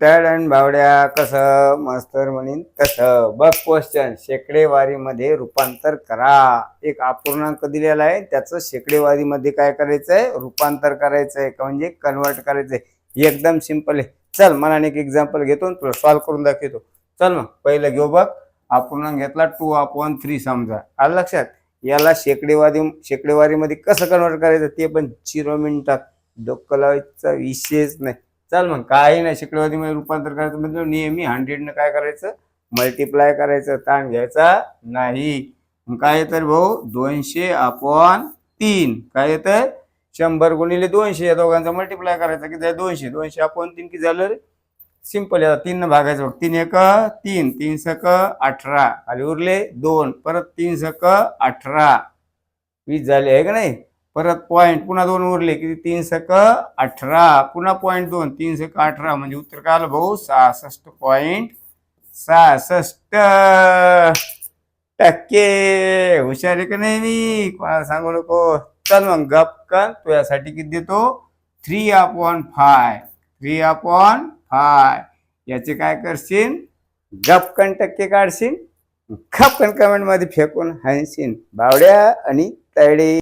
उठाड आणि बावड्या कसं मास्तर म्हणीन तसं. बघ क्वेश्चन, शेकडेवारीमध्ये रूपांतर करा. एक अपूर्णांक दिलेला आहे, त्याचं शेकडेवारीमध्ये काय करायचंय, रूपांतर करायचंय का म्हणजे कन्वर्ट करायचंय. एकदम सिंपल आहे. चल मला एक एक्झाम्पल घेतो, तुला सॉल्व्ह करून दाखवतो. चल मग पहिलं घेऊ. बघ अपूर्णांक घेतला 2/3 समजा, आलं लक्षात. याला शेकडेवारीमध्ये कसं कन्वर्ट करायचं ते पण 0 मिनिटात. डोकं लावायचा विषयच नाही. चल मग काही नाही, शेकडेवारीमध्ये रूपांतर करायचं म्हणजे नेहमी 100 काय करायचं, मल्टिप्लाय करायचं, ताण घ्यायचा नाही. मग काय येतं भाऊ, 200/3. काय येतं, 100 गुणिले 200, या दोघांचा मल्टिप्लाय करायचा. किती आहे, 200. 200/3 किती झालं रे, सिंपल आहे. 3 भागायचं. 3 1 3, 3 सक 18, खाली उरले 2, परत 3 सक 18, 20 झाले आहे का नाही. परत पॉईंट, पुन्हा 2 उरले, किती, 3 सक 18, पुन्हा पॉईंट 2, 3 सक 18, म्हणजे उत्तर काय आलं भाऊ, 66.66%. हुशार आहे का नाही मी, कोणाला सांगू नको. चल मग गपकन तू यासाठी किती देतो, 3/5. 3/5 याचे काय करशील, गपकन टक्के काढशील, गपकन कमेंट मध्ये फेकून हाणशील. बावड्या आणि तळे.